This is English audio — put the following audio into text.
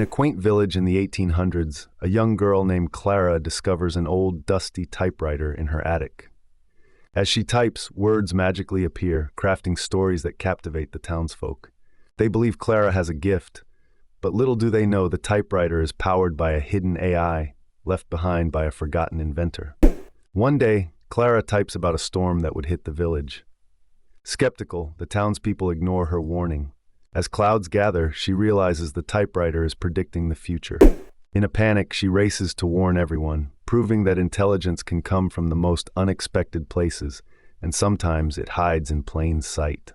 In a quaint village in the 1800s, a young girl named Clara discovers an old, dusty typewriter in her attic. As she types, words magically appear, crafting stories that captivate the townsfolk. They believe Clara has a gift, but little do they know the typewriter is powered by a hidden AI left behind by a forgotten inventor. One day, Clara types about a storm that would hit the village. Skeptical, the townspeople ignore her warning. As clouds gather, she realizes the typewriter is predicting the future. In a panic, she races to warn everyone, proving that intelligence can come from the most unexpected places, and sometimes it hides in plain sight.